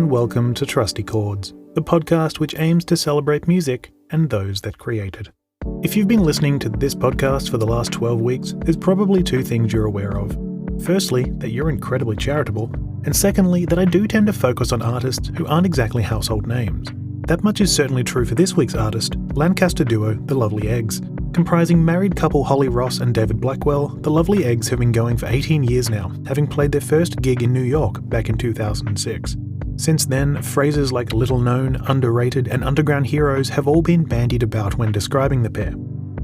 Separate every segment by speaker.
Speaker 1: and welcome to Trusty Chords, the podcast which aims to celebrate music and those that create it. If you've been listening to this podcast for the last 12 weeks, there's probably two things you're aware of. Firstly, that you're incredibly charitable, and secondly, that I do tend to focus on artists who aren't exactly household names. That much is certainly true for this week's artist, Lancaster duo The Lovely Eggs. Comprising married couple Holly Ross and David Blackwell, The Lovely Eggs have been going for 18 years now, having played their first gig in New York back in 2006. Since then, phrases like little known, underrated, and underground heroes have all been bandied about when describing the pair.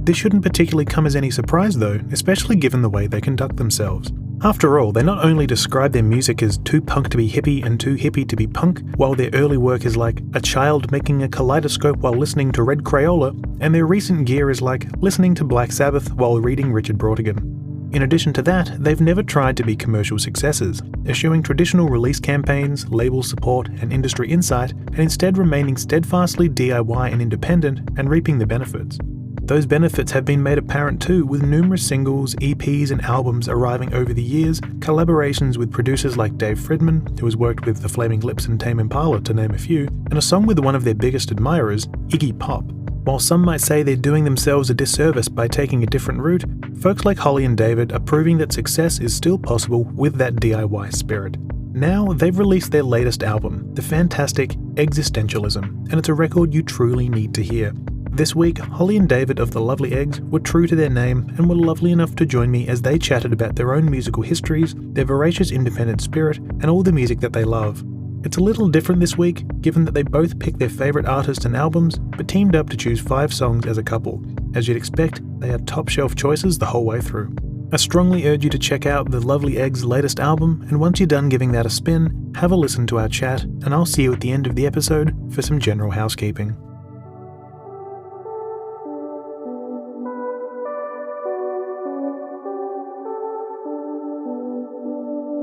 Speaker 1: This shouldn't particularly come as any surprise though, especially given the way they conduct themselves. After all, they not only describe their music as too punk to be hippie and too hippie to be punk, while their early work is like a child making a kaleidoscope while listening to Red Krayola, and their recent gear is like listening to Black Sabbath while reading Richard Brautigan. In addition to that, they've never tried to be commercial successes, eschewing traditional release campaigns, label support, and industry insight, and instead remaining steadfastly DIY and independent and reaping the benefits. Those benefits have been made apparent too, with numerous singles, EPs and albums arriving over the years, collaborations with producers like Dave Fridman, who has worked with The Flaming Lips and Tame Impala to name a few, and a song with one of their biggest admirers, Iggy Pop. While some might say they're doing themselves a disservice by taking a different route, folks like Holly and David are proving that success is still possible with that DIY spirit. Now, they've released their latest album, the fantastic Existentialism, and it's a record you truly need to hear. This week, Holly and David of The Lovely Eggs were true to their name and were lovely enough to join me as they chatted about their own musical histories, their voracious independent spirit, and all the music that they love. It's a little different this week, given that they both picked their favourite artists and albums, but teamed up to choose 5 songs as a couple. As you'd expect, they had top shelf choices the whole way through. I strongly urge you to check out The Lovely Eggs' latest album, and once you're done giving that a spin, have a listen to our chat, and I'll see you at the end of the episode for some general housekeeping.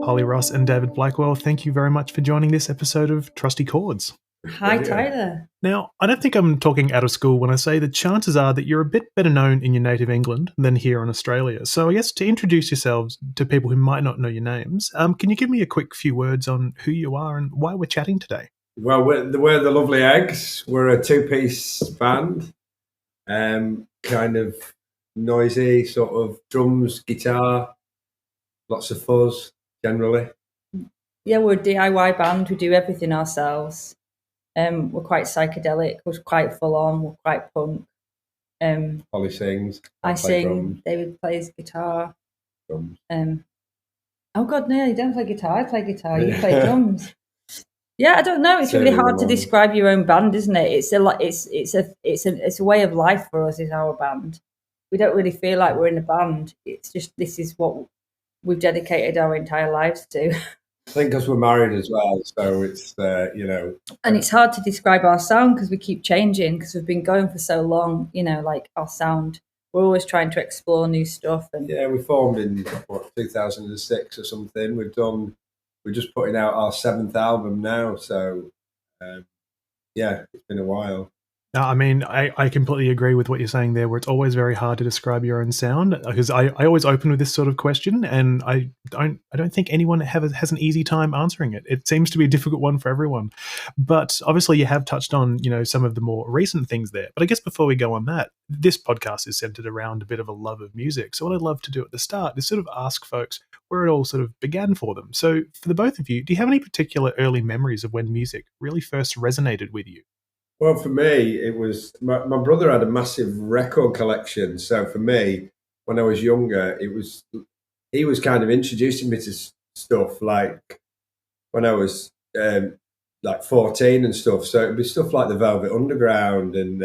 Speaker 1: Holly Ross and David Blackwell, thank you very much for joining this episode of Trusty Chords.
Speaker 2: Hi, Tyler.
Speaker 1: Now, I don't think I'm talking out of school when I say that chances are that you're a bit better known in your native England than here in Australia. So I guess to introduce yourselves to people who might not know your names, can you give me a quick few words on who you are and why we're chatting today?
Speaker 3: Well, we're The Lovely Eggs. We're a 2-piece band, kind of noisy, sort of drums, guitar, lots of fuzz. Generally,
Speaker 2: yeah, we're a DIY band. We do everything ourselves. We're quite psychedelic. We're quite full on. We're quite punk.
Speaker 3: Holly sings.
Speaker 2: I sing.
Speaker 3: Drums.
Speaker 2: David plays guitar.
Speaker 3: Drums.
Speaker 2: Oh God, no, you don't play guitar. I play guitar. You play drums. Yeah, I don't know. It's really hard to describe your own band, isn't it? It's a way of life for us. Is our band. We don't really feel like we're in a band. It's just this is what we've dedicated our entire lives to.
Speaker 3: I think because we're married as well, so it's, And
Speaker 2: it's hard to describe our sound because we keep changing because we've been going for so long, like our sound. We're always trying to explore new stuff. And
Speaker 3: yeah, we formed in, 2006 or something. We're just putting out our 7th album now, so, it's been a while.
Speaker 1: I mean, I completely agree with what you're saying there, where it's always very hard to describe your own sound, because I always open with this sort of question, and I don't think anyone has an easy time answering it. It seems to be a difficult one for everyone. But obviously you have touched on, some of the more recent things there. But I guess before we go on that, this podcast is centered around a bit of a love of music. So what I'd love to do at the start is sort of ask folks where it all sort of began for them. So for the both of you, do you have any particular early memories of when music really first resonated with you?
Speaker 3: Well, for me, it was my brother had a massive record collection. So for me, when I was younger, he was kind of introducing me to stuff like when I was like 14 and stuff. So it'd be stuff like the Velvet Underground and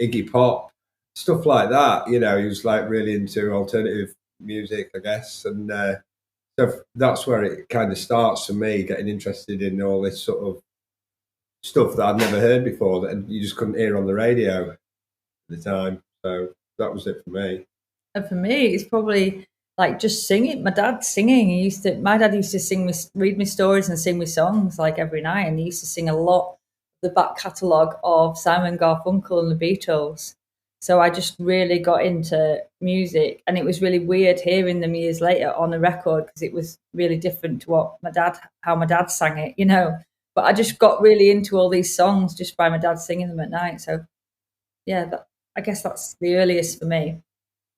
Speaker 3: Iggy Pop, stuff like that. He was like really into alternative music, I guess. And so that's where it kind of starts for me, getting interested in all this sort of stuff that I'd never heard before that you just couldn't hear on the radio at the time. So that was it for me.
Speaker 2: And for me, it's probably like just singing. My dad's singing. My dad used to read me stories and sing me songs like every night. And he used to sing a lot of the back catalogue of Simon Garfunkel and the Beatles. So I just really got into music, and it was really weird hearing them years later on a record because it was really different to how my dad sang it, But I just got really into all these songs just by my dad singing them at night. So yeah, I guess that's the earliest for me.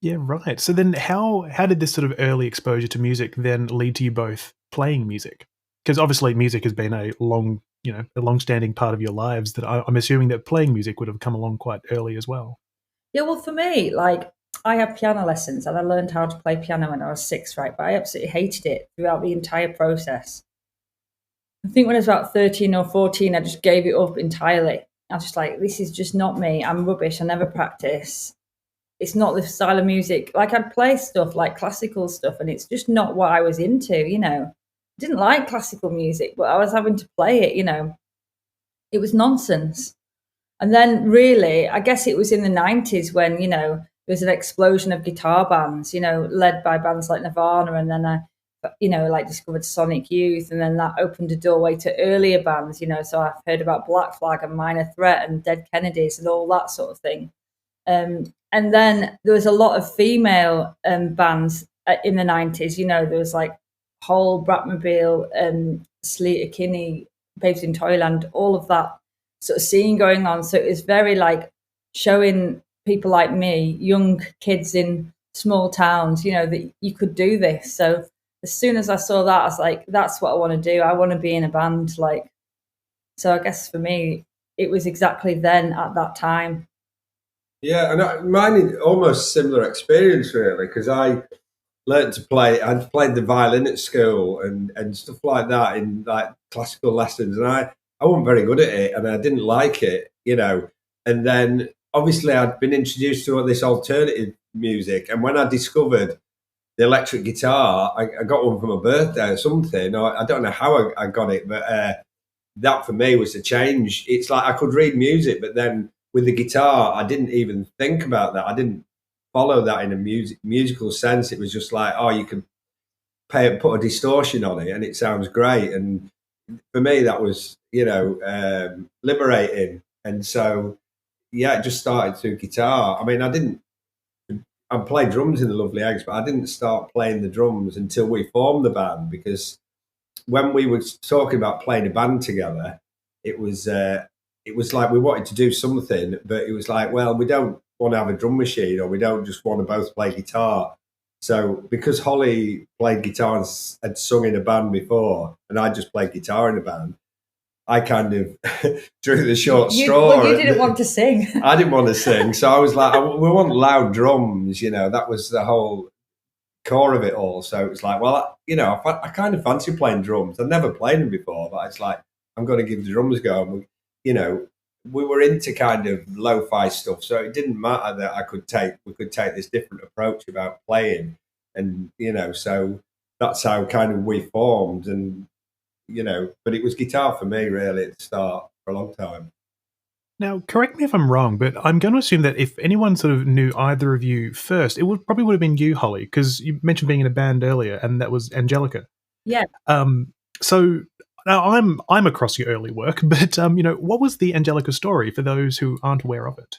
Speaker 1: Yeah, right. So then how did this sort of early exposure to music then lead to you both playing music? Because obviously music has been a long-standing part of your lives that I'm assuming that playing music would have come along quite early as well.
Speaker 2: Yeah, well, for me, like, I had piano lessons and I learned how to play piano when I was 6, right? But I absolutely hated it throughout the entire process. I think when I was about 13 or 14, I just gave it up entirely. I was just like, this is just not me. I'm rubbish. I never practice. It's not the style of music. Like, I'd play stuff like classical stuff, and it's just not what I was into, you know. I didn't like classical music, but I was having to play it, you know. It was nonsense. And then really, I guess it was in the 90s when, you know, there was an explosion of guitar bands, you know, led by bands like Nirvana, and then I, you know, like discovered Sonic Youth, and then that opened a doorway to earlier bands, you know. So I've heard about Black Flag and Minor Threat and Dead Kennedys and all that sort of thing. And then there was a lot of female bands in the 90s. You know, there was like Hole, Bratmobile, Sleater Kinney, Babes in Toyland, all of that sort of scene going on. So it was very like showing people like me, young kids in small towns, you know, that you could do this. So as soon as I saw that, I was like, that's what I want to do. I want to be in a band. Like, so I guess for me, it was exactly then at that time.
Speaker 3: Yeah, and mine is almost similar experience really, because I learned to play. I'd played the violin at school and stuff like that in like classical lessons, and I wasn't very good at it, and I didn't like it, you know. And then obviously I'd been introduced to all this alternative music, and when I discovered the electric guitar, I got one for my birthday or something. Or I don't know how I got it, but that for me was a change. It's like I could read music, but then with the guitar, I didn't even think about that. I didn't follow that in a musical sense. It was just like, oh, you can put a distortion on it and it sounds great. And for me, that was, you know, liberating. And so, yeah, it just started through guitar. I mean, I played drums in the Lovely Eggs, but I didn't start playing the drums until we formed the band, because when we were talking about playing a band together, it was like we wanted to do something, but it was like, well, we don't want to have a drum machine, or we don't just want to both play guitar. So because Holly played guitar and had sung in a band before, and I just played guitar in a band, I kind of drew the short straw.
Speaker 2: Well, you didn't want to sing.
Speaker 3: I didn't want to sing, so I was like, we want loud drums, you know. That was the whole core of it all. So it's like, well, you know, I kind of fancy playing drums. I've never played them before, but it's like, I'm going to give the drums a go. And you know, we were into kind of lo-fi stuff, so it didn't matter that we could take this different approach about playing, and you know, so that's how kind of we formed. And you know, but it was guitar for me really at the start for a long time.
Speaker 1: Now, correct me if I'm wrong, but I'm going to assume that if anyone sort of knew either of you first, it probably would have been you, Holly, because you mentioned being in a band earlier, and that was Angelica.
Speaker 2: Yeah.
Speaker 1: So now I'm across your early work, but you know, what was the Angelica story for those who aren't aware of it?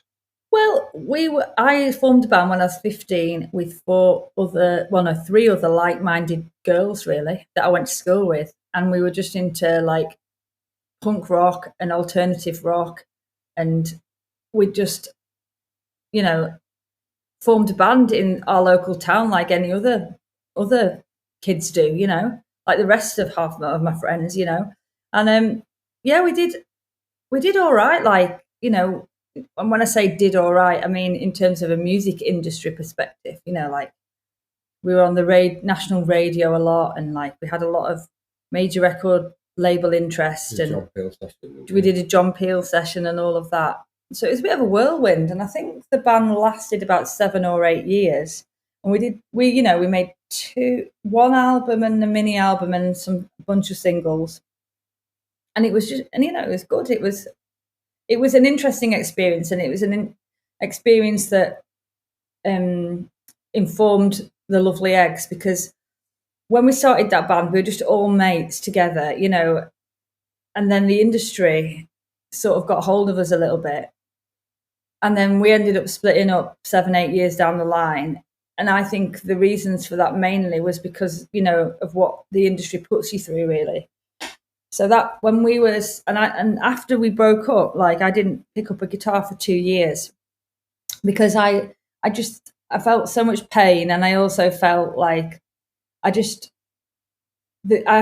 Speaker 2: Well, I formed a band when I was 15 with three other like-minded girls, really, that I went to school with, and we were just into like punk rock and alternative rock. And we just, you know, formed a band in our local town like any other kids do, you know, like the rest of half of my friends, you know. And yeah, we did all right. Like, you know, and when I say did all right, I mean in terms of a music industry perspective, you know, like we were on the national radio a lot, and like we had a lot of major record label interest, and we did a John Peel session and all of that. So it was a bit of a whirlwind, and I think the band lasted about 7 or 8 years. And we made one album and a mini album and bunch of singles, and it was it was good. It was an interesting experience, and it was an experience that informed the Lovely Eggs, because when we started that band, we were just all mates together, you know, and then the industry sort of got hold of us a little bit. And then we ended up splitting up 7, 8 years down the line. And I think the reasons for that mainly was because, you know, of what the industry puts you through, really. So that when we was, and after we broke up, like I didn't pick up a guitar for 2 years because I felt so much pain, and I also felt like I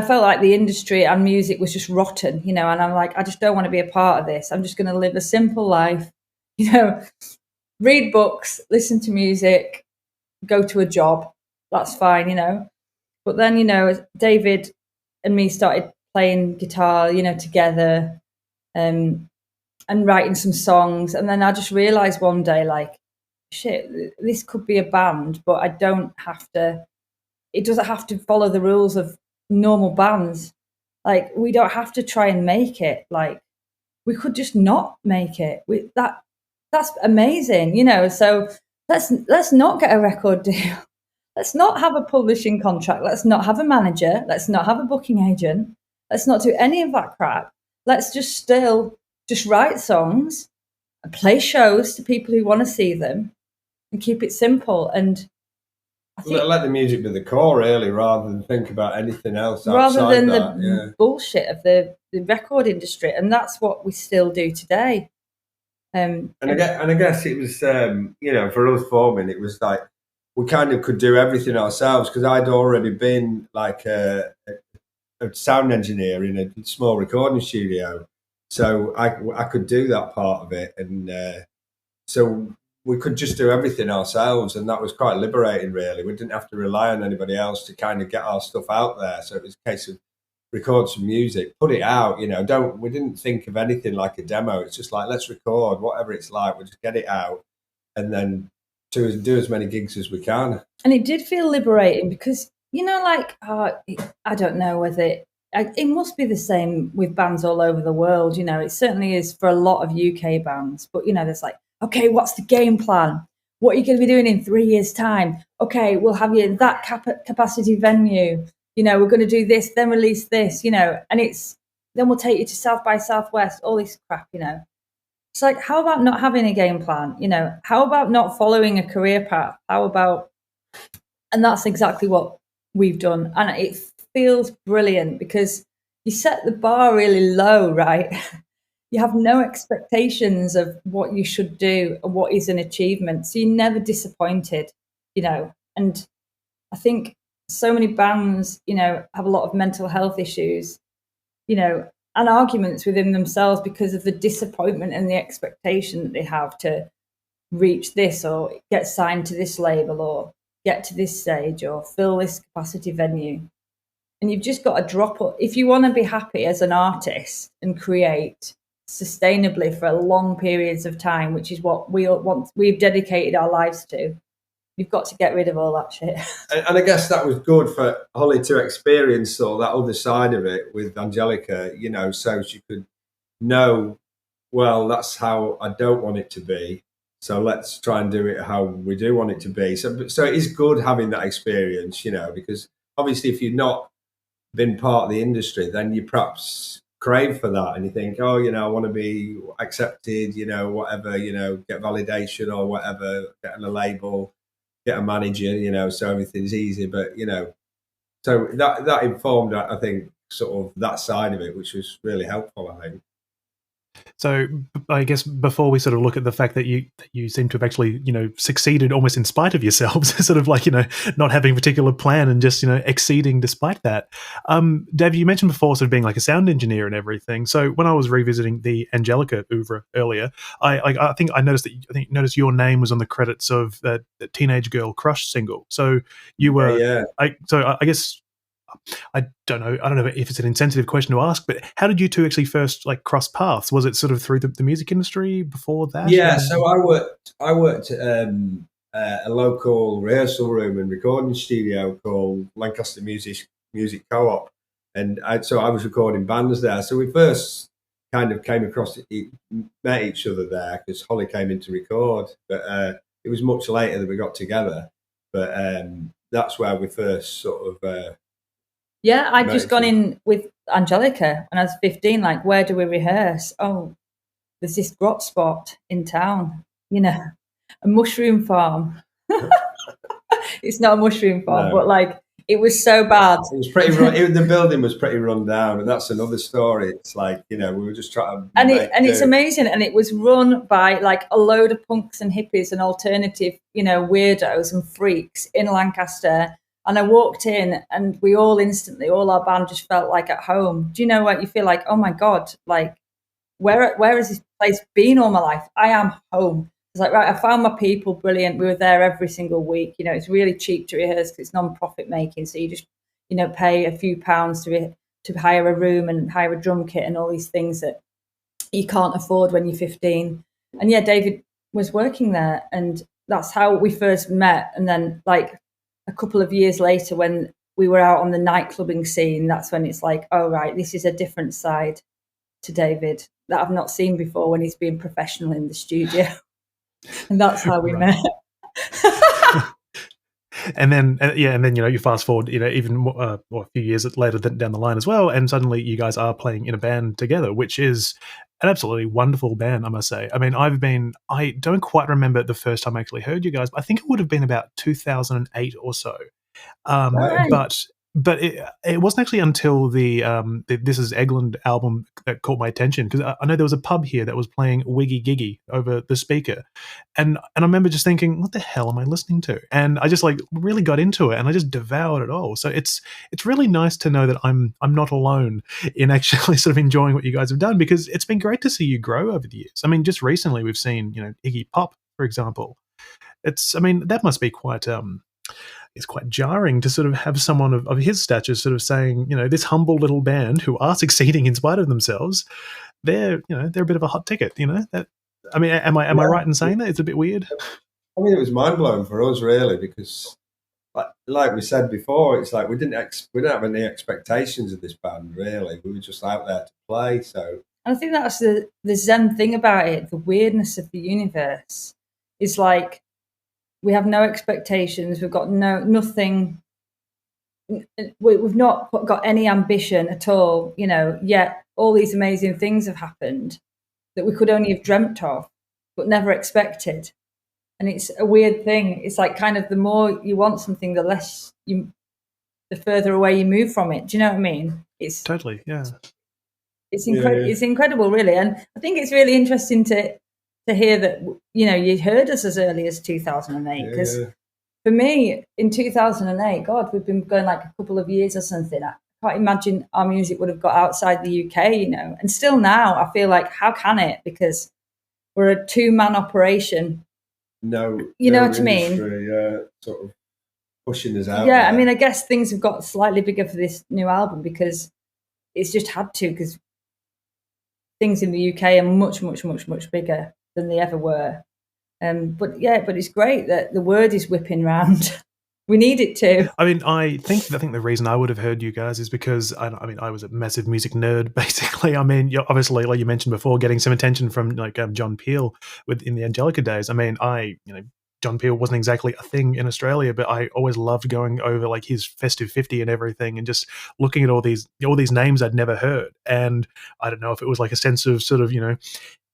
Speaker 2: felt like the industry and music was just rotten, and I'm like, I just don't want to be a part of this. I'm just going to live a simple life, read books, listen to music, go to a job. That's fine. But then, David and me started playing guitar, together, and writing some songs. And then I just realized one day, like, shit, this could be a band, but it doesn't have to follow the rules of normal bands. Like, we don't have to try and make it. Like, we could just not make it. That's amazing, so let's not get a record deal. Let's not have a publishing contract. Let's not have a manager. Let's not have a booking agent. Let's not do any of that crap. Let's just write songs and play shows to people who want to see them and keep it simple. And I think
Speaker 3: let the music be the core, really, rather than think about anything else
Speaker 2: rather than
Speaker 3: the
Speaker 2: bullshit of the record industry. And that's what we still do today.
Speaker 3: And I guess it was, for us forming, it was like we kind of could do everything ourselves because I'd already been like a sound engineer in a small recording studio, so I could do that part of it, and so we could just do everything ourselves, and that was quite liberating. Really, we didn't have to rely on anybody else to kind of get our stuff out there. So it was a case of record some music, put it out. We didn't think of anything like a demo. It's just like, let's record whatever it's like. We'll just get it out, and then do as many gigs as we can.
Speaker 2: And it did feel liberating because, I don't know whether it must be the same with bands all over the world. It certainly is for a lot of UK bands. But, there's like, okay, what's the game plan? What are you going to be doing in 3 years' time? Okay, we'll have you in that capacity venue. We're going to do this, then release this, and then we'll take you to South by Southwest, all this crap. It's like, how about not having a game plan? How about not following a career path? And that's exactly what we've done. And it feels brilliant because you set the bar really low, right? You have no expectations of what you should do and what is an achievement. So you're never disappointed, and I think so many bands, have a lot of mental health issues, and arguments within themselves because of the disappointment and the expectation that they have to reach this or get signed to this label or get to this stage or fill this capacity venue. And you've just got to drop it. If you want to be happy as an artist and create sustainably for long periods of time, which is what we've dedicated our lives to, you've got to get rid of all that shit.
Speaker 3: And I guess that was good for Holly to experience all that other side of it with Angelica, so she could know, well, that's how I don't want it to be. So let's try and do it how we do want it to be. So it is good having that experience, because obviously if you've not been part of the industry, then you perhaps crave for that and you think, oh, I want to be accepted, whatever, get validation or whatever, get on a label, get a manager, so everything's easy. But, so that informed, I think, sort of that side of it, which was really helpful, I think.
Speaker 1: So I guess before we sort of look at the fact that you seem to have actually, succeeded almost in spite of yourselves, sort of like, not having a particular plan and just, exceeding despite that. Dave, you mentioned before sort of being like a sound engineer and everything. So when I was revisiting the Angelica oeuvre earlier, I think I noticed your name was on the credits of that Teenage Girl Crush single. So you were,
Speaker 3: yeah.
Speaker 1: I guess, I don't know if it's an insensitive question to ask, but how did you two actually first cross paths? Was it sort of through the music industry before that?
Speaker 3: Yeah, so I worked at a local rehearsal room and recording studio called Lancaster Music Co-op, and I was recording bands there. So we first kind of came across met each other there because Holly came in to record, but it was much later that we got together. But that's where we first sort of.
Speaker 2: Yeah, I'd just gone in with Angelica when I was 15, like, where do we rehearse? Oh, there's this grot spot in town, a mushroom farm. It's not a mushroom farm, no. But It was so bad.
Speaker 3: It was pretty. The building was pretty run down, and that's another story. It's like, we were just trying to.
Speaker 2: It's amazing, and it was run by like a load of punks and hippies and alternative, weirdos and freaks in Lancaster. And I walked in, and we all our band just felt like at home. Do you know what you feel like? Oh my god, like where has this place been all my life? I am home. It's like, right, I found my people, brilliant. We were there every single week. It's really cheap to rehearse because it's non-profit making. So you just, pay a few pounds to hire a room and hire a drum kit and all these things that you can't afford when you're 15. And yeah, David was working there, and that's how we first met. And then like a couple of years later, when we were out on the nightclubbing scene, that's when it's like, oh, right, this is a different side to David that I've not seen before when he's been professional in the studio. And that's how we met.
Speaker 1: And then you fast forward, even a few years later down the line as well, and suddenly you guys are playing in a band together, which is an absolutely wonderful band, I must say. I mean, I don't quite remember the first time I actually heard you guys, but I think it would have been about 2008 or so.
Speaker 2: Right.
Speaker 1: But it wasn't actually until the This Is Eglin album that caught my attention, because I know there was a pub here that was playing Wiggy Giggy over the speaker, and I remember just thinking, what the hell am I listening to? And I just like really got into it, and I just devoured it all. So it's really nice to know that I'm not alone in actually sort of enjoying what you guys have done, because it's been great to see you grow over the years. I mean, just recently we've seen Iggy Pop, for example. That must be quite it's quite jarring to sort of have someone of his stature sort of saying, this humble little band who are succeeding in spite of themselves, they're a bit of a hot ticket, that. I mean, am I right in saying that? It's a bit weird.
Speaker 3: I mean, it was mind blowing for us, really, because like we said before, it's like we didn't have any expectations of this band, really. We were just out there to play. So
Speaker 2: I think that's the Zen thing about it, the weirdness of the universe. Is like, we have no expectations. We've got nothing. We've not got any ambition at all, yet all these amazing things have happened that we could only have dreamt of, but never expected. And it's a weird thing. It's like kind of the more you want something, the further away you move from it. Do you know what I mean? It's
Speaker 1: totally, yeah.
Speaker 2: It's incredible, really. And I think it's really interesting to hear that, you heard us as early as 2008, because for me in 2008, God, we've been going like a couple of years or something. I can't imagine our music would have got outside the UK, and still now I feel like, how can it? Because we're a 2-man operation.
Speaker 3: No,
Speaker 2: you know what I mean?
Speaker 3: Sort of pushing us out.
Speaker 2: Yeah, there. I mean, I guess things have got slightly bigger for this new album because it's just had to, because things in the UK are much, much, much, much bigger than they ever were. But it's great that the word is whipping round. We need it to.
Speaker 1: I mean, I think the reason I would have heard you guys is because I was a massive music nerd, basically. I mean, obviously, like you mentioned before, getting some attention from like John Peel in the Angelica days. I mean, John Peel wasn't exactly a thing in Australia, but I always loved going over like his Festive 50 and everything, and just looking at all these names I'd never heard. And I don't know if it was like a sense of sort of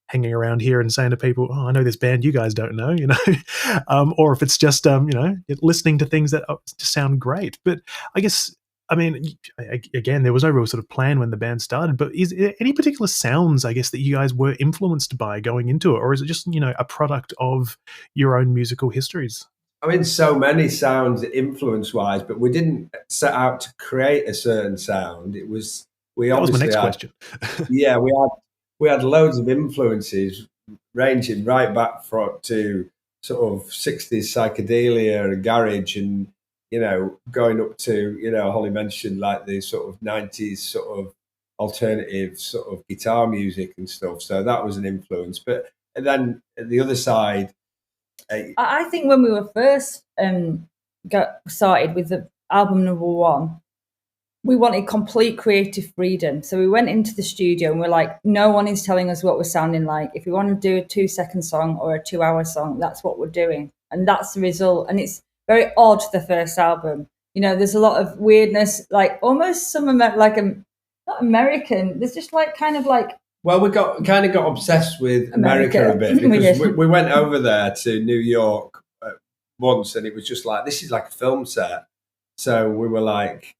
Speaker 1: hanging around here and saying to people, "Oh, I know this band you guys don't know," or if it's just listening to things that just sound great. But I guess, I mean, again, there was no real sort of plan when the band started. But is there any particular sounds, I guess, that you guys were influenced by going into it, or is it just a product of your own musical histories?
Speaker 3: I mean, so many sounds influence-wise, but we didn't set out to create a certain sound. That was my next question. Yeah, we had loads of influences ranging right back to sort of 60s psychedelia and garage, and going up to Holly mentioned like the sort of 90s sort of alternative sort of guitar music and stuff. So that was an influence. But then at the other side,
Speaker 2: I think when we were first got started with the album number 1, we wanted complete creative freedom. So we went into the studio and we're like, no one is telling us what we're sounding like. If we want to do a 2-second song or a 2-hour song, that's what we're doing. And that's the result. And it's very odd, the first album. There's a lot of weirdness, like almost some not American. There's just like kind of like.
Speaker 3: Well, we got obsessed with America a bit, because we went over there to New York once, and it was just like, this is like a film set. So we were like,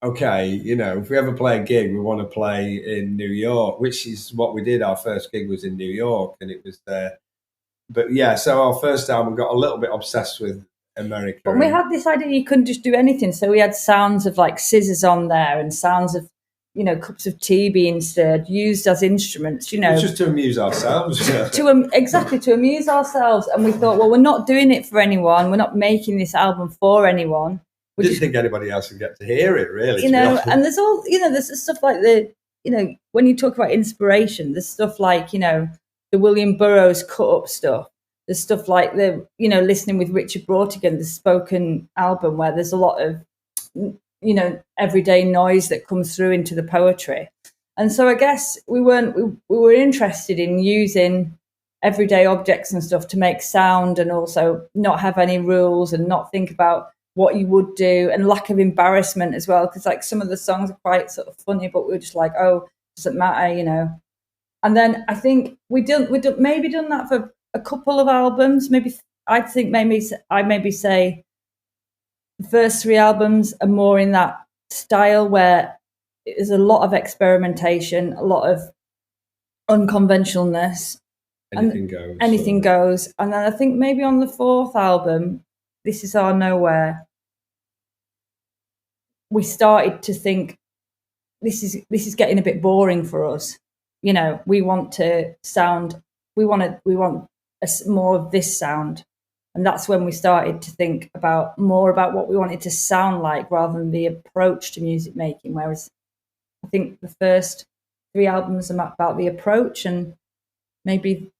Speaker 3: okay, if we ever play a gig, we want to play in New York, which is what we did. Our first gig was in New York, and it was there. But yeah, so our first album got a little bit obsessed with America.
Speaker 2: But we had this idea you couldn't just do anything. So we had sounds of like scissors on there and sounds of, cups of tea being stirred, used as instruments,
Speaker 3: It was just to amuse ourselves.
Speaker 2: Exactly, to amuse ourselves. And we thought, well, we're not doing it for anyone. We're not making this album for anyone.
Speaker 3: We didn't think anybody else would get to hear it, really.
Speaker 2: And there's all, there's stuff like when you talk about inspiration, there's stuff like, the William Burroughs cut up stuff. There's stuff like listening with Richard Brautigan, the spoken album, where there's a lot of, everyday noise that comes through into the poetry. And so I guess we were interested in using everyday objects and stuff to make sound, and also not have any rules and not think about what you would do, and lack of embarrassment as well. Because like some of the songs are quite sort of funny, but we're just like, oh, doesn't matter, And then I think we maybe done that for a couple of albums. Maybe I maybe say the first 3 albums are more in that style where there's a lot of experimentation, a lot of unconventionalness. Anything goes. And then I think maybe on the 4th album, This Is Our Nowhere, we started to think this is getting a bit boring for us. We want to sound. We want more of this sound. And that's when we started to think more about what we wanted to sound like, rather than the approach to music making. Whereas I think the first 3 albums are about the approach, and maybe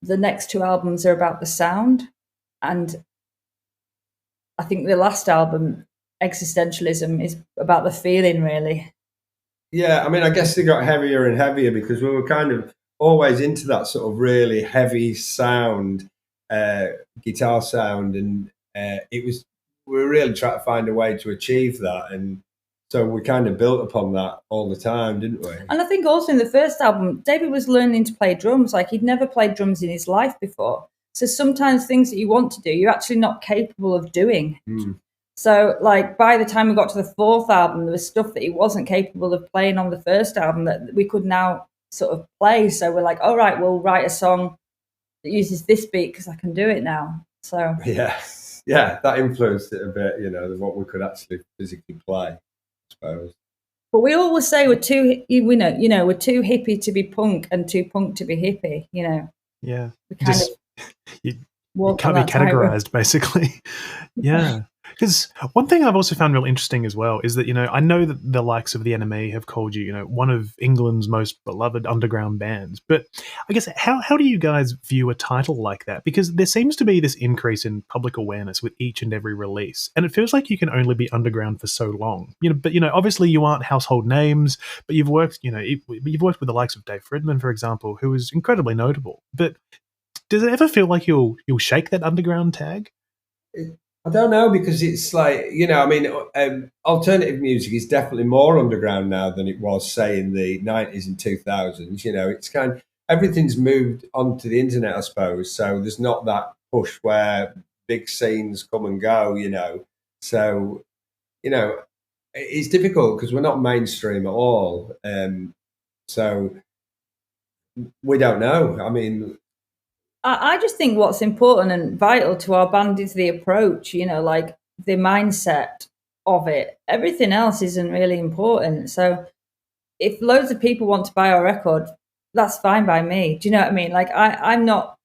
Speaker 2: the next 2 albums are about the sound. And I think the last album, Existentialism, is about the feeling, really.
Speaker 3: Yeah, I mean, I guess they got heavier and heavier because we were kind of always into that sort of really heavy sound, guitar sound, and we were really trying to find a way to achieve that, and so we kind of built upon that all the time, didn't we?
Speaker 2: And I think also in the first album, David was learning to play drums. Like, he'd never played drums in his life before, so sometimes things that you want to do, you're actually not capable of doing. So, like, by the time we got to the 4th album, there was stuff that he wasn't capable of playing on the first album that we could now sort of play. So we're like, all right, we'll write a song that uses this beat because I can do it now. So
Speaker 3: yeah, that influenced it a bit, what we could actually physically play, I suppose.
Speaker 2: But we always say we're too hippie to be punk and too punk to be hippie.
Speaker 1: Yeah,
Speaker 2: we kind
Speaker 1: you can't be categorized, basically. Yeah. Because one thing I've also found real interesting as well is that, I know that the likes of the NME have called you, one of England's most beloved underground bands. But I guess how do you guys view a title like that? Because there seems to be this increase in public awareness with each and every release. And it feels like you can only be underground for so long. But obviously you aren't household names, but you've worked, you've worked with the likes of Dave Fridman, for example, who is incredibly notable. But does it ever feel like you'll shake that underground tag?
Speaker 3: I don't know, because it's like, alternative music is definitely more underground now than it was, say, in the 90s and 2000s. It's kind of, everything's moved onto the internet, I suppose. So there's not that push where big scenes come and go, So, it's difficult because we're not mainstream at all. So we don't know. I mean,
Speaker 2: I just think what's important and vital to our band is the approach, like the mindset of it. Everything else isn't really important. So if loads of people want to buy our record, that's fine by me. Do you know what I mean? Like, I'm not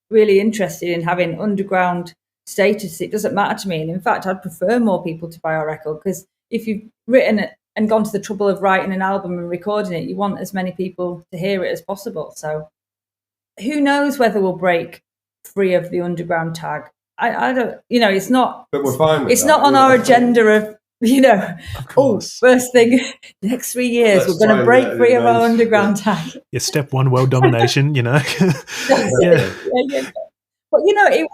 Speaker 2: really interested in having underground status. It doesn't matter to me. And in fact, I'd prefer more people to buy our record, because if you've written it and gone to the trouble of writing an album and recording it, you want as many people to hear it as possible. So who knows whether we'll break free of the underground tag? I don't, it's not.
Speaker 3: But we're fine with
Speaker 2: it's
Speaker 3: that.
Speaker 2: not on our agenda of first thing, next 3 years, we're going to break free of our underground tag.
Speaker 1: Yeah, step 1, world domination, Yeah.
Speaker 2: But, I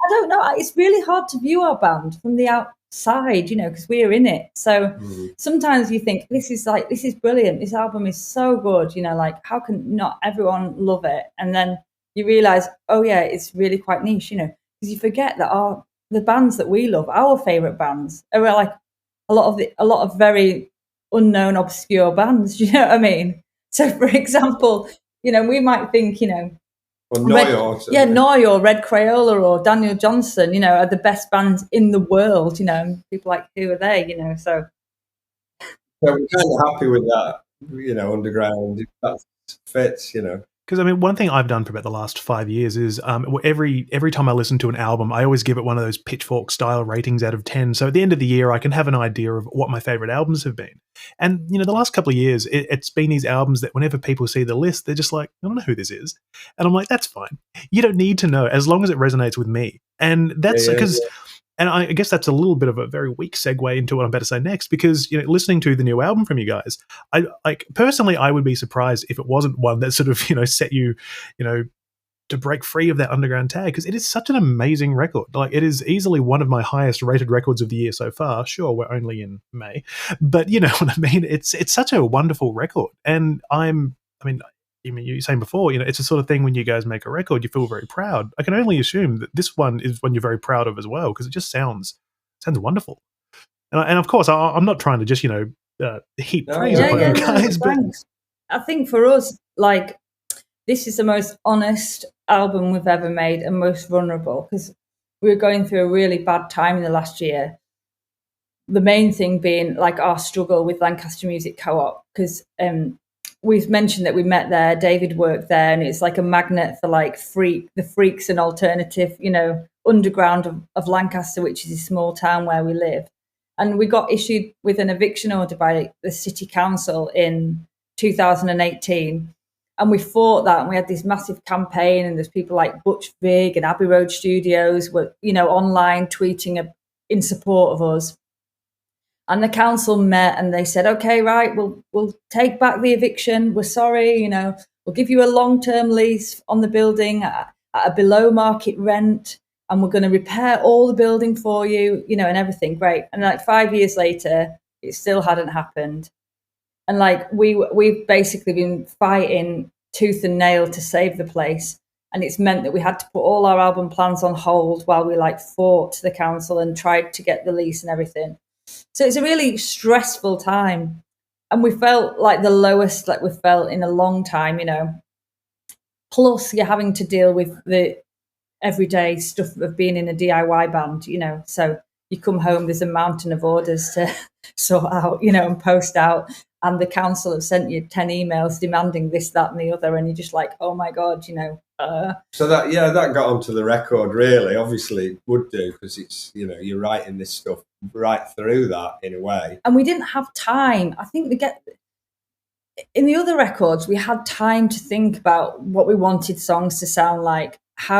Speaker 2: don't know. It's really hard to view our band from the outside, because we're in it. So sometimes you think, this is brilliant. This album is so good. Like, how can not everyone love it? And then you realize, oh yeah, it's really quite niche, because you forget that our the bands that we love, our favourite bands, are like a lot of very unknown, obscure bands. You know what I mean? So, for example, we might think,
Speaker 3: Or Noy or something.
Speaker 2: Noy or Red Krayola or Daniel Johnston, are the best bands in the world. And people like, who are they? So
Speaker 3: we're kind of happy with that, underground. If that fits,
Speaker 1: Because I mean, one thing I've done for about the last 5 years is every time I listen to an album, I always give it one of those pitchfork style ratings out of 10. So at the end of the year, I can have an idea of what my favorite albums have been. And the last couple of years, it's been these albums that whenever people see the list, they're just like, I don't know who this is, and I'm like, that's fine. You don't need to know as long as it resonates with me. And that's because. And I guess that's a little bit of a very weak segue into what I'm about to say next, because listening to the new album from you guys, I personally, I would be surprised if it wasn't one that sort of set you, to break free of that underground tag, because it is such an amazing record. Like, it is easily one of my highest rated records of the year so far. Sure, we're only in May, but you know what I mean. It's such a wonderful record, and you were saying before, it's the sort of thing when you guys make a record, you feel very proud. I can only assume that this one is one you're very proud of as well, because it just sounds wonderful. And of course, I'm not trying to just heap praise upon you guys, but
Speaker 2: I think for us, like, this is the most honest album we've ever made and most vulnerable, because we were going through a really bad time in the last year. The main thing being like our struggle with Lancaster Music Co-op, because we've mentioned that we met there, David worked there, and it's like a magnet for like the freaks and alternative, underground of Lancaster, which is a small town where we live. And we got issued with an eviction order by the city council in 2018. And we fought that, and we had this massive campaign, and there's people like Butch Vig and Abbey Road Studios were, online tweeting in support of us. And the council met and they said, okay, right, we'll take back the eviction. We're sorry, we'll give you a long-term lease on the building at a below market rent, and we're going to repair all the building for you, and everything. Great. And like 5 years later, it still hadn't happened. And like we've basically been fighting tooth and nail to save the place. And it's meant that we had to put all our album plans on hold while we like fought the council and tried to get the lease and everything. So it's a really stressful time. And we felt like the lowest like we've felt in a long time, Plus you're having to deal with the everyday stuff of being in a DIY band, So you come home, there's a mountain of orders to sort out, and post out. And the council have sent you 10 emails demanding this, that, and the other. And you're just like, oh my God,
Speaker 3: So that got onto the record, really. Obviously, it would do, because it's, you're writing this stuff right through that in a way.
Speaker 2: And we didn't have time. I think in the other records, we had time to think about what we wanted songs to sound like, I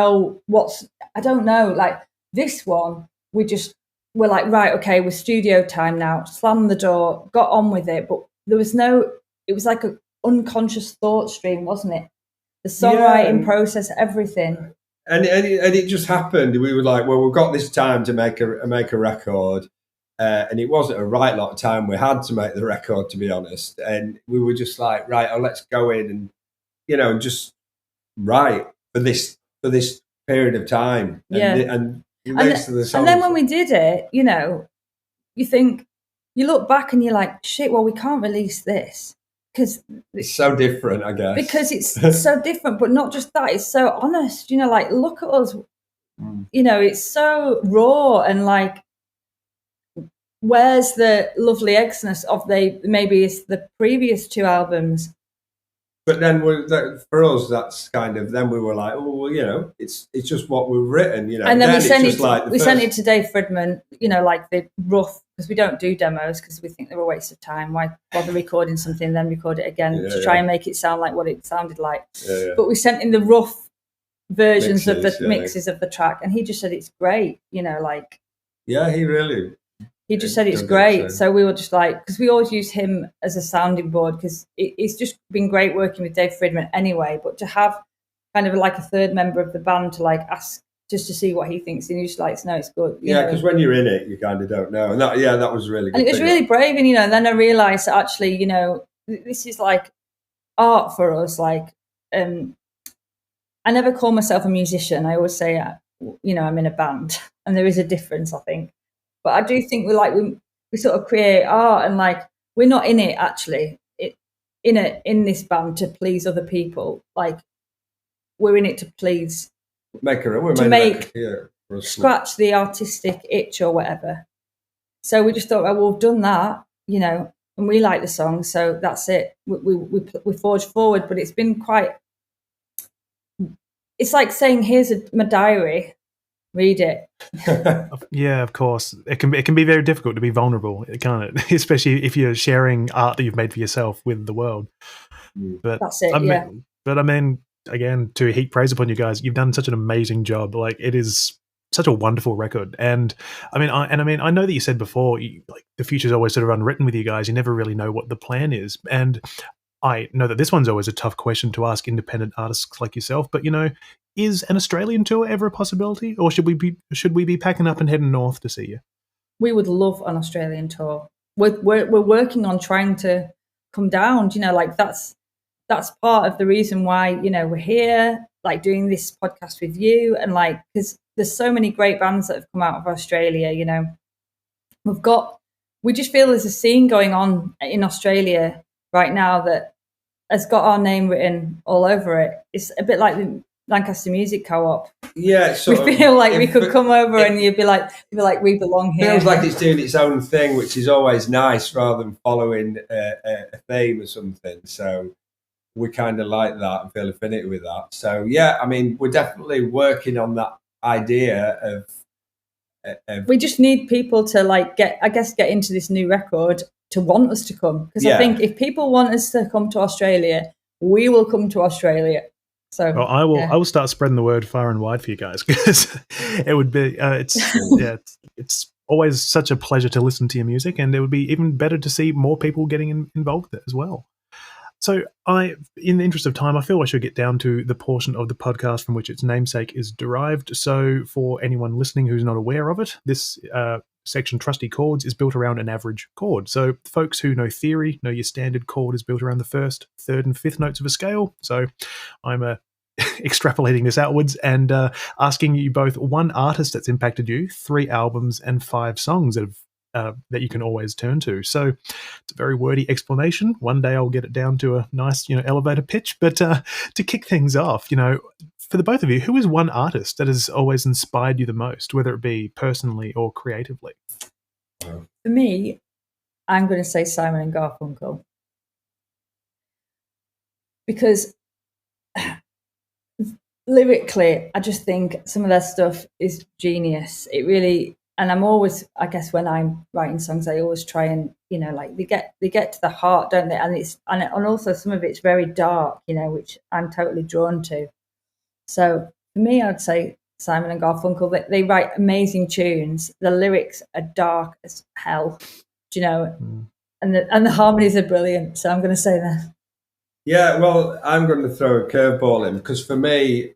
Speaker 2: don't know, like this one, we're like, right, okay, we're studio time now, slammed the door, got on with it. But there was it was like an unconscious thought stream, wasn't it? The songwriting process, everything.
Speaker 3: And it just happened. We were like, well, we've got this time to make a record. And it wasn't a right lot of time we had to make the record, to be honest. And we were just like, right, let's go in and, just write for this period of time. And
Speaker 2: then when we did it, you think, you look back and you're like, shit, well, we can't release this because
Speaker 3: it's so different, I guess.
Speaker 2: Because it's so different, but not just that, it's so honest, like, look at us, it's so raw, and like, where's the lovely Xmas of maybe it's the previous two albums.
Speaker 3: But then for us, that's kind of, then we were like, oh, well, it's just what we've written,
Speaker 2: And then we sent it to Dave Fridman, like the rough, because we don't do demos because we think they're a waste of time. Why bother recording something and then record it again to try and make it sound like what it sounded like? But we sent in the rough versions of the mixes of the track, and he just said it's great, like.
Speaker 3: Yeah,
Speaker 2: he just said it's great. So we were just like, because we always use him as a sounding board, because it's just been great working with Dave Fridman anyway. But to have kind of like a third member of the band to like ask just to see what he thinks, and he just like, no, it's good.
Speaker 3: Yeah, because when you're in it, you kind of don't know. And that was really good.
Speaker 2: And it was really brave. And, and then I realised that actually, this is like art for us. Like, I never call myself a musician. I always say, I'm in a band. and there is a difference, I think. But I do think we sort of create art, and like we're not in it actually in this band to please other people. Like we're in it to please scratch the artistic itch or whatever. So we just thought, well, we've done that, you know, and we like the song, so that's it. We forge forward, but it's been quite. It's like saying, "Here's my diary, read it."
Speaker 1: Yeah, of course. It can be very difficult to be vulnerable, can't it? Especially if you're sharing art that you've made for yourself with the world. But
Speaker 2: that's it.
Speaker 1: But I mean, again, to heap praise upon you guys, you've done such an amazing job. Like it is such a wonderful record, and I know that you said before, like the future's always sort of unwritten with you guys. You never really know what the plan is, and I know that this one's always a tough question to ask independent artists like yourself. But you know, is an Australian tour ever a possibility, or should we be packing up and heading north to see you?
Speaker 2: We would love an Australian tour. We're working on trying to come down. You know, like that's part of the reason why, you know, we're here, like doing this podcast with you, and like because there's so many great bands that have come out of Australia. You know, we just feel there's a scene going on in Australia right now that has got our name written all over it. It's a bit like the Lancaster Music Co-op.
Speaker 3: Yeah,
Speaker 2: we feel like we could come over and you'd be like, we belong here.
Speaker 3: Feels like it's doing its own thing, which is always nice, rather than following a theme or something. So we kind of like that and feel affinity with that. So yeah, I mean, we're definitely working on that idea of
Speaker 2: we just need people to like get into this new record to want us to come, because I think if people want us to come to Australia, we will come to Australia. So
Speaker 1: well, I will start spreading the word far and wide for you guys, because it would be it's always such a pleasure to listen to your music, and it would be even better to see more people getting involved with it as well. So in the interest of time, I feel I should get down to the portion of the podcast from which its namesake is derived. So for anyone listening who's not aware of it, this section, Trusty Chords, is built around an average chord. So folks who know theory know your standard chord is built around the first, third, and fifth notes of a scale. So I'm extrapolating this outwards and asking you both one artist that's impacted you, 3 albums, and 5 songs that you can always turn to. So it's a very wordy explanation. One day I'll get it down to a nice, elevator pitch. But to kick things off, for the both of you, who is one artist that has always inspired you the most, whether it be personally or creatively?
Speaker 2: For me, I'm going to say Simon and Garfunkel, because lyrically, I just think some of their stuff is genius. It really. And I'm always, I guess, when I'm writing songs, I always try and, like they get to the heart, don't they? And also some of it's very dark, which I'm totally drawn to. So for me, I'd say Simon and Garfunkel. They write amazing tunes. The lyrics are dark as hell, and the harmonies are brilliant. So I'm going to say that.
Speaker 3: Yeah, well, I'm going to throw a curveball in, because for me,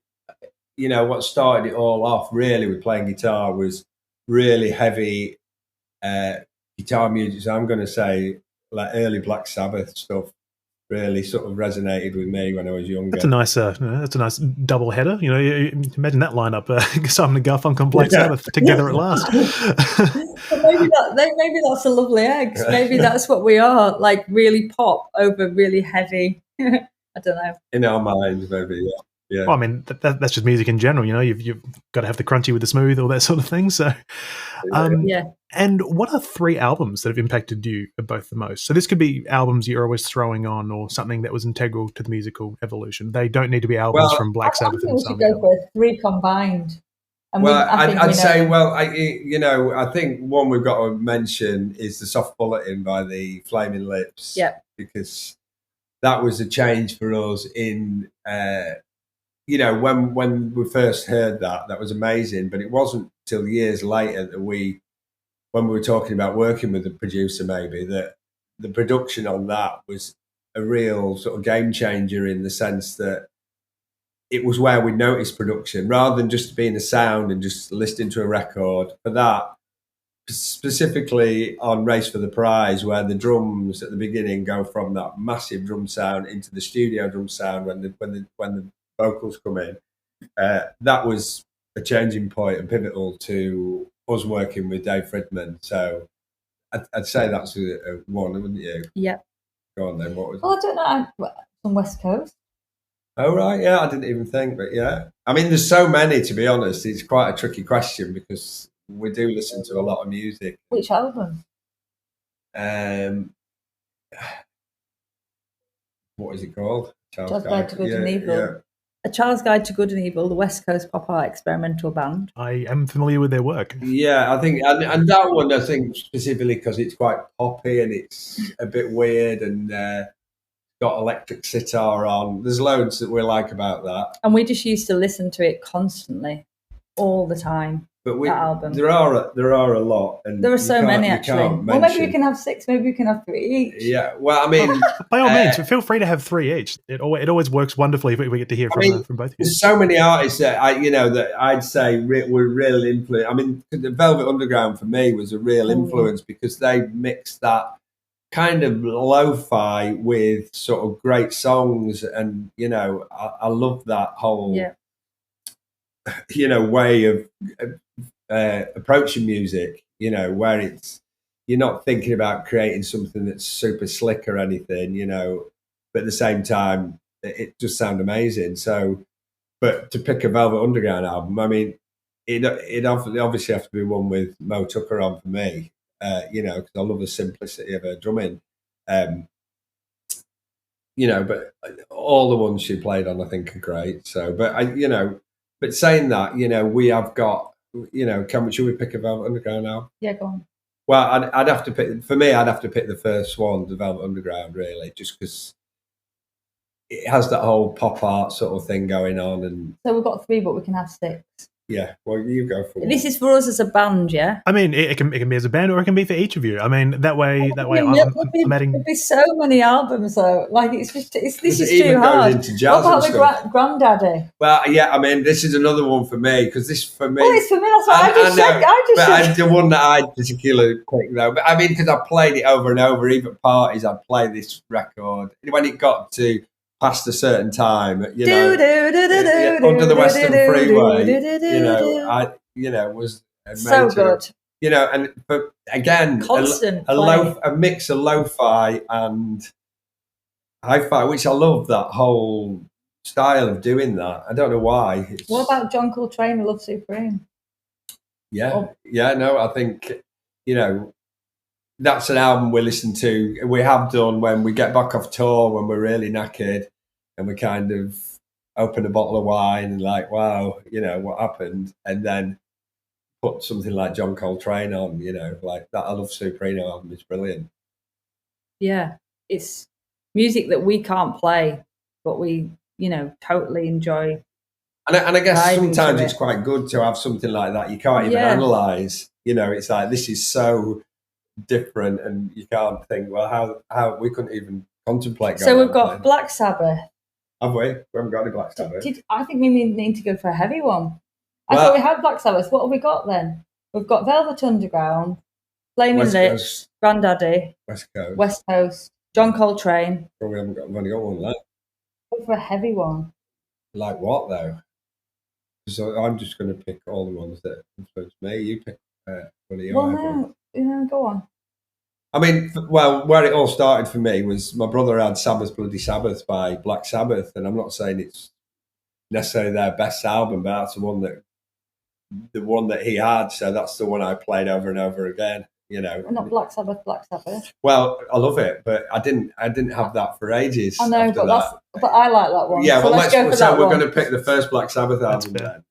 Speaker 3: what started it all off really with playing guitar was really heavy guitar music. So I'm going to say like early Black Sabbath stuff really sort of resonated with me when I was younger.
Speaker 1: That's a nice double header. You imagine that lineup: Simon and Garfunkel and Black Sabbath together at last.
Speaker 2: maybe that's a lovely egg. Maybe that's what we are, like really pop over really heavy. I don't know.
Speaker 3: In our minds, maybe. Yeah. Yeah.
Speaker 1: Well, I mean, that's just music in general. You've got to have the crunchy with the smooth, all that sort of thing. So,
Speaker 2: yeah.
Speaker 1: And what are 3 albums that have impacted you both the most? So this could be albums you're always throwing on, or something that was integral to the musical evolution. They don't need to be albums from Black Sabbath.
Speaker 2: I think we should go for 3 combined.
Speaker 3: And I'd say, I think one we've got to mention is the Soft Bulletin by the Flaming Lips.
Speaker 2: Yeah.
Speaker 3: Because that was a change for us in. When we first heard that was amazing, but it wasn't till years later that when we were talking about working with the producer, maybe that the production on that was a real sort of game changer, in the sense that it was where we noticed production rather than just being a sound and just listening to a record. For that, specifically on Race for the Prize, where the drums at the beginning go from that massive drum sound into the studio drum sound when the vocals come in. That was a changing point and pivotal to us working with Dave Fridman. So I'd say that's a one, wouldn't you?
Speaker 2: Yeah.
Speaker 3: Go on then. What was?
Speaker 2: Well, I don't know. From West Coast.
Speaker 3: Oh right, yeah. I didn't even think, but yeah. I mean, there's so many. To be honest, it's quite a tricky question because we do listen to a lot of music.
Speaker 2: Which album?
Speaker 3: What is it called?
Speaker 2: Child's Guide to Good and Evil.
Speaker 3: Yeah.
Speaker 2: A Child's Guide to Good and Evil, the West Coast pop art experimental band.
Speaker 1: I am familiar with their work.
Speaker 3: Yeah, I think, and that one, I think specifically because it's quite poppy and it's a bit weird and got electric sitar on. There's loads that we like about that.
Speaker 2: And we just used to listen to it constantly, all the time.
Speaker 3: But
Speaker 2: that album.
Speaker 3: There are a lot, and
Speaker 2: there are so many actually. Well, maybe we can have 6. Maybe we can have 3 each.
Speaker 3: Yeah. Well, I mean,
Speaker 1: by all means, feel free to have 3 each. It always works wonderfully if we get to hear from both of you.
Speaker 3: There's so many artists that I'd say were real influence. I mean, the Velvet Underground for me was a real influence because they mixed that kind of lo-fi with sort of great songs, and I love that whole way of approaching music, where you're not thinking about creating something that's super slick or anything, but at the same time it just sounds amazing. So, but to pick a Velvet Underground album, I mean, it obviously have to be one with Mo Tucker on for me, because I love the simplicity of her drumming, but all the ones she played on I think are great. So, but saying that, we have got, should we pick a Velvet Underground now?
Speaker 2: Yeah, go on.
Speaker 3: Well, I'd have to pick, for me, I'd have to pick the first one, the Velvet Underground, really, just because it has that whole pop art sort of thing going on. And
Speaker 2: so we've got 3, but we can have 6.
Speaker 3: Yeah, well, you go for it.
Speaker 2: This is for us as a band, yeah?
Speaker 1: I mean, it can be as a band or it can be for each of you. I mean, that way I'm adding...
Speaker 2: There'd be so many albums, though. Like, this is too
Speaker 3: Goes
Speaker 2: hard.
Speaker 3: into jazz
Speaker 2: what about the Granddaddy?
Speaker 3: Well, yeah, I mean, this is another one for me, because this, for me...
Speaker 2: Well, it's for me, that's what I just said.
Speaker 3: The one that I particularly picked, though, but I mean, because I played it over and over, even at parties, I'd play this record. When it got to past a certain time, under the Western Freeway, was
Speaker 2: so good.
Speaker 3: And but again, a mix of lo-fi and hi-fi, which I love that whole style of doing that. I don't know why.
Speaker 2: What about John Coltrane, Love Supreme?
Speaker 3: I think that's an album we listen to. We have done when we get back off tour, when we're really knackered, and we kind of open a bottle of wine and like, wow, what happened? And then put something like John Coltrane on, like that I Love Supreme album is brilliant.
Speaker 2: Yeah, it's music that we can't play, but we, totally enjoy.
Speaker 3: And I guess sometimes it's quite good to have something like that. You can't even analyse, it's like, this is so different, and you can't think, well, how we couldn't even contemplate.
Speaker 2: So we've got Black Sabbath.
Speaker 3: Have we? We haven't got any Black Sabbath.
Speaker 2: I think we need to go for a heavy one. I thought we had Black Sabbath. What have we got then? We've got Velvet Underground, Flaming Lips, Granddaddy, West Coast, John Coltrane.
Speaker 3: Probably haven't got. We've only got one left.
Speaker 2: Go for a heavy one.
Speaker 3: Like what though? So I'm just going to pick all the ones that influence me. You pick one of your.
Speaker 2: Well, no, go on.
Speaker 3: I mean, where it all started for me was my brother had Sabbath Bloody Sabbath by Black Sabbath, and I'm not saying it's necessarily their best album, but that's the one that he had, so that's the one I played over and over again.
Speaker 2: Not Black Sabbath.
Speaker 3: Well, I love it, but I didn't have that for ages.
Speaker 2: I know, but I like that one.
Speaker 3: Yeah,
Speaker 2: so
Speaker 3: well,
Speaker 2: let's go for that
Speaker 3: we're
Speaker 2: one.
Speaker 3: going to pick the first Black Sabbath album then.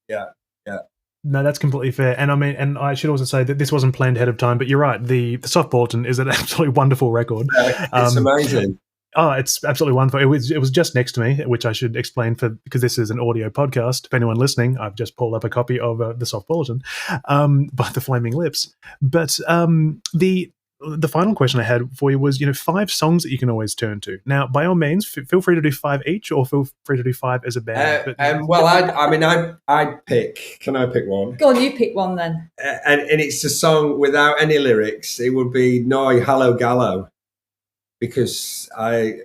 Speaker 3: Yeah.
Speaker 1: No, that's completely fair. And I mean, and I should also say that this wasn't planned ahead of time, but you're right. The Soft Bulletin is an absolutely wonderful record.
Speaker 3: It's amazing.
Speaker 1: Oh, it's absolutely wonderful. It was just next to me, which I should explain because this is an audio podcast. If anyone listening, I've just pulled up a copy of the Soft Bulletin by the Flaming Lips. But the final question I had for you was, 5 songs that you can always turn to. Now, by all means, feel free to do 5 each, or feel free to do 5 as a band.
Speaker 3: I'd pick. Can I pick one?
Speaker 2: Go on, you pick one then.
Speaker 3: And it's a song without any lyrics. It would be Noi Hallo Gallo, because I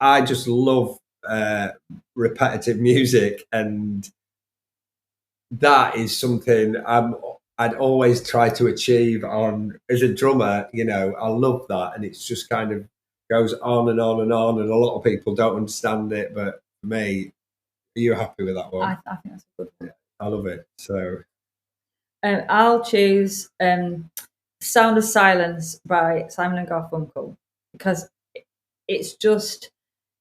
Speaker 3: just love repetitive music, and that is something I'd always try to achieve on as a drummer. You know, I love that, and it's just kind of goes on and on and on, and a lot of people don't understand it, but for me, are you happy with that one?
Speaker 2: I think that's a good one.
Speaker 3: I love it. So
Speaker 2: I'll choose Sound of Silence by Simon and Garfunkel, because it's just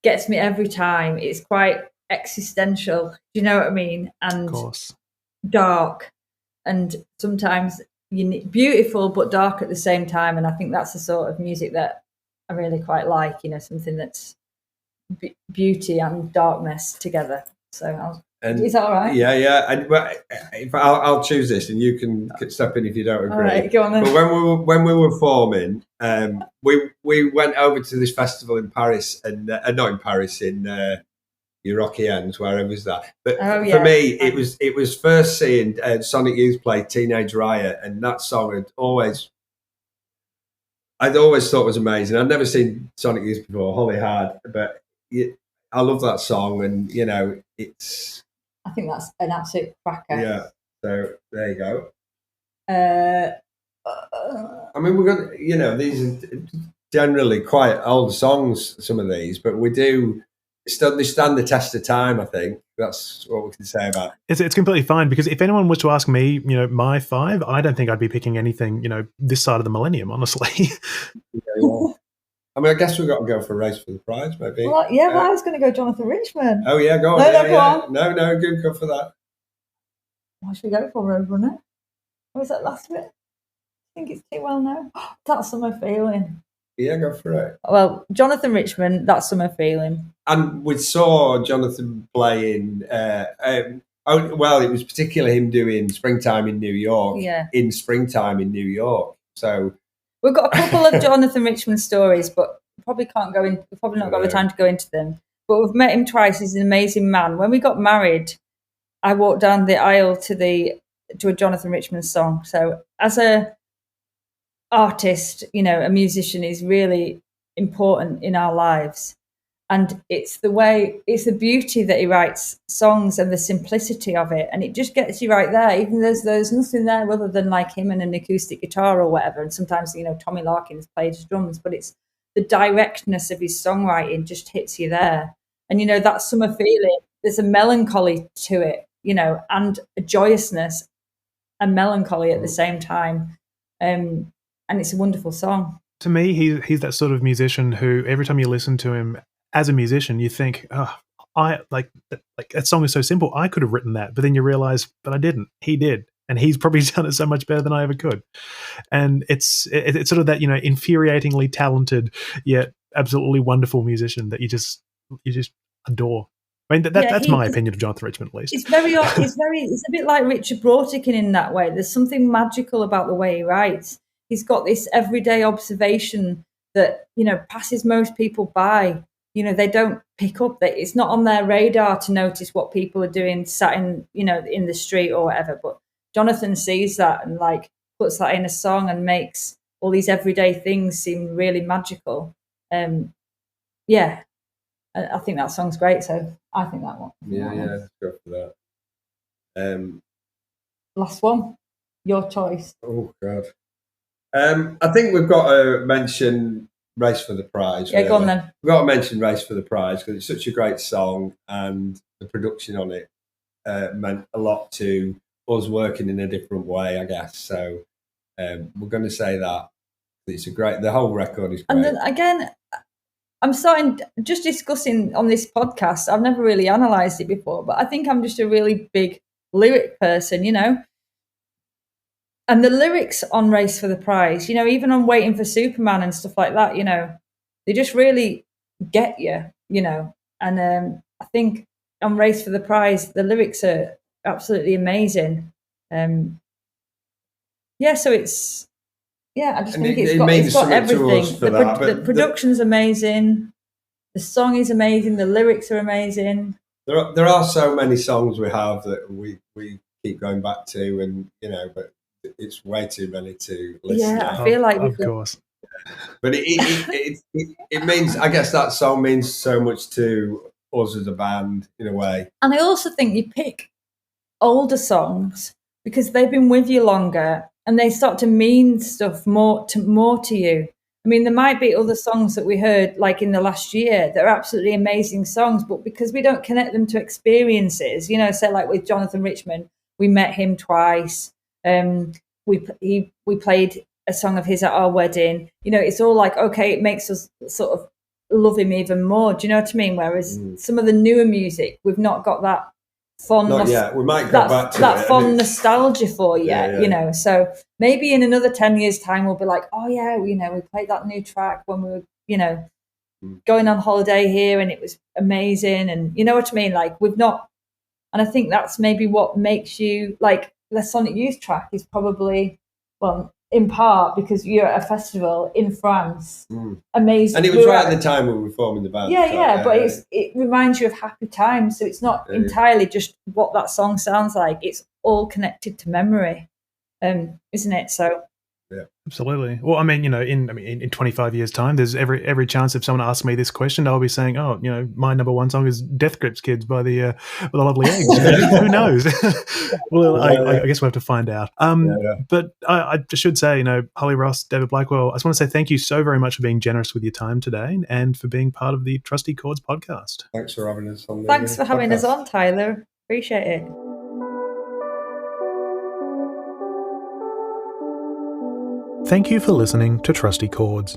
Speaker 2: gets me every time. It's quite existential, do you know what I mean? And
Speaker 1: Of course.
Speaker 2: dark, and sometimes beautiful but dark at the same time. And I think that's the sort of music that I really quite like, you know, something that's beauty and darkness together. So is that all right?
Speaker 3: Yeah. If I'll choose this, and you can step in if you don't agree.
Speaker 2: All right, go on then.
Speaker 3: But when we were forming, we went over to this festival in Paris, and not in Paris, in Europeans, wherever was that. But for me, it was first seeing Sonic Youth play Teenage Riot, and that song I'd always thought was amazing. I'd never seen Sonic Youth before, Holly had, but I love that song, and you know,
Speaker 2: I think that's an absolute cracker.
Speaker 3: Yeah. So there you go. I mean, we're going to, you know, these are generally quite old songs, some of these, but they stand the test of time, I think. That's what we can say about it.
Speaker 1: It's completely fine, because if anyone was to ask me, you know, my 5, I don't think I'd be picking anything, you know, this side of the millennium, honestly.
Speaker 3: Yeah. I mean, I guess we've got to go for a race for the prize, maybe.
Speaker 2: Well, yeah, I was going to go Jonathan Richman.
Speaker 3: Oh, yeah, go on.
Speaker 2: Go on.
Speaker 3: No, good, go for that.
Speaker 2: What should we go for, Roadrunner? What was that last bit? I think it's Too Well Now. That Summer Feeling.
Speaker 3: Yeah, go for it.
Speaker 2: Well, Jonathan Richman, That Summer Feeling.
Speaker 3: And we saw Jonathan playing, it was particularly him doing Springtime in New York.
Speaker 2: Yeah.
Speaker 3: In Springtime in New York. So
Speaker 2: we've got a couple of Jonathan Richman stories, but we've probably not got the time to go into them. But we've met him twice. He's an amazing man. When we got married, I walked down the aisle to a Jonathan Richman song. So as a artist, you know, a musician is really important in our lives. And it's the beauty that he writes songs and the simplicity of it. And it just gets you right there. Even there's nothing there other than like him and an acoustic guitar or whatever. And sometimes, you know, Tommy Larkin has played his drums, but it's the directness of his songwriting just hits you there. And, you know, That Summer Feeling, there's a melancholy to it, you know, and a joyousness and melancholy at the same time. And it's a wonderful song.
Speaker 1: To me, he's that sort of musician who every time you listen to him as a musician, you think, oh, I like that song is so simple. I could have written that, but then you realize, but I didn't. He did, and he's probably done it so much better than I ever could. And it's sort of that, you know, infuriatingly talented yet absolutely wonderful musician that you just adore. I mean, that's my opinion of Jonathan Richman, at least.
Speaker 2: It's a bit like Richard Brautigan in that way. There's something magical about the way he writes. He's got this everyday observation that, you know, passes most people by. You know, they don't pick up that it's not on their radar to notice what people are doing sat in, you know, in the street or whatever. But Jonathan sees that and like puts that in a song and makes all these everyday things seem really magical. Yeah, I think that song's great. So I think that one.
Speaker 3: Yeah, let's go for that.
Speaker 2: Last one, your choice.
Speaker 3: Oh God. I think we've got to mention Race for the Prize.
Speaker 2: Yeah, go on then.
Speaker 3: We've got to mention Race for the Prize because it's such a great song and the production on it meant a lot to us working in a different way, I guess. So we're going to say that. The whole record is great.
Speaker 2: And then again, I'm just discussing on this podcast, I've never really analysed it before, but I think I'm just a really big lyric person, you know. And the lyrics on Race for the Prize, you know, even on Waiting for Superman and stuff like that, you know, they just really get you, you know. And I think on Race for the Prize, the lyrics are absolutely amazing. So it's, I just think it's got everything. The production's amazing. The song is amazing. The lyrics are amazing.
Speaker 3: There are so many songs we have that we keep going back to, and, you know, but it's way too many to listen to.
Speaker 2: I feel like
Speaker 1: of course.
Speaker 3: But it means, I guess that song means so much to us as a band in a way.
Speaker 2: And I also think you pick older songs because they've been with you longer and they start to mean stuff more to you. I mean, there might be other songs that we heard like in the last year that are absolutely amazing songs, but because we don't connect them to experiences, you know, say like with Jonathan Richman, we met him twice. We played a song of his at our wedding. You know, it's all like, okay, it makes us sort of love him even more. Do you know what I mean? Whereas some of the newer music, we've not got that fond,
Speaker 3: not yet. We might go back to
Speaker 2: that fond nostalgia for yet. You know, so maybe in another 10 years' time, we'll be like, oh yeah, you know, we played that new track when we were, you know, going on holiday here, and it was amazing. And you know what I mean? Like we've not, and I think that's maybe what makes you like the Sonic Youth track is probably, well, in part because you're at a festival in France. Amazing.
Speaker 3: And it was right at the time when we were forming the band.
Speaker 2: But it reminds you of happy times. So it's not entirely just what that song sounds like. It's all connected to memory, isn't it? So
Speaker 3: yeah,
Speaker 1: absolutely. Well, I mean, you know, in 25 years' time, there's every chance if someone asks me this question, I'll be saying, oh, you know, my number one song is Death Grips Kids by the Lovely Eggs. Who knows? Well, I guess we'll have to find out. But I should say, you know, Holly Ross, David Blackwell, I just want to say thank you so very much for being generous with your time today and for being part of the Trusty Chords podcast.
Speaker 3: Thanks for having us on.
Speaker 2: Thanks for having us on, Tyler. Appreciate it.
Speaker 1: Thank you for listening to Trusty Chords.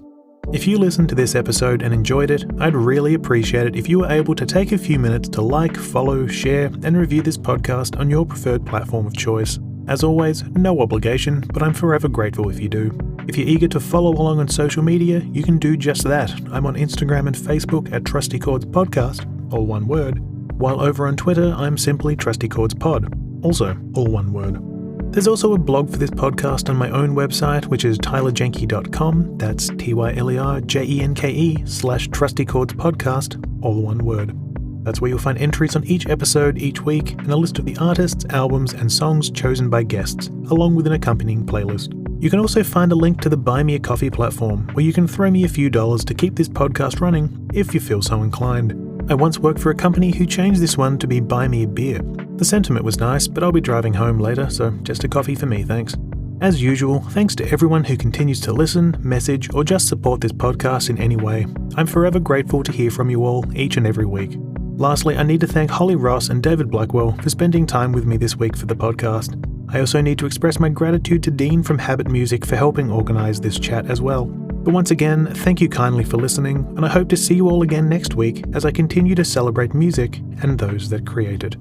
Speaker 1: If you listened to this episode and enjoyed it, I'd really appreciate it if you were able to take a few minutes to like, follow, share, and review this podcast on your preferred platform of choice. As always, no obligation, but I'm forever grateful if you do. If you're eager to follow along on social media, you can do just that. I'm on Instagram and Facebook at Trusty Chords Podcast, all one word, while over on Twitter, I'm simply Trusty Chords Pod, also all one word. There's also a blog for this podcast on my own website, which is tylerjenke.com. That's TYLERJENKE/Trusty Chords Podcast, all one word. That's where you'll find entries on each episode each week and a list of the artists, albums, and songs chosen by guests, along with an accompanying playlist. You can also find a link to the Buy Me a Coffee platform, where you can throw me a few dollars to keep this podcast running, if you feel so inclined. I once worked for a company who changed this one to be Buy Me a Beer. The sentiment was nice, but I'll be driving home later, so just a coffee for me, thanks. As usual, thanks to everyone who continues to listen, message, or just support this podcast in any way. I'm forever grateful to hear from you all each and every week. Lastly, I need to thank Holly Ross and David Blackwell for spending time with me this week for the podcast. I also need to express my gratitude to Dean from Habit Music for helping organise this chat as well. But once again, thank you kindly for listening, and I hope to see you all again next week as I continue to celebrate music and those that create it.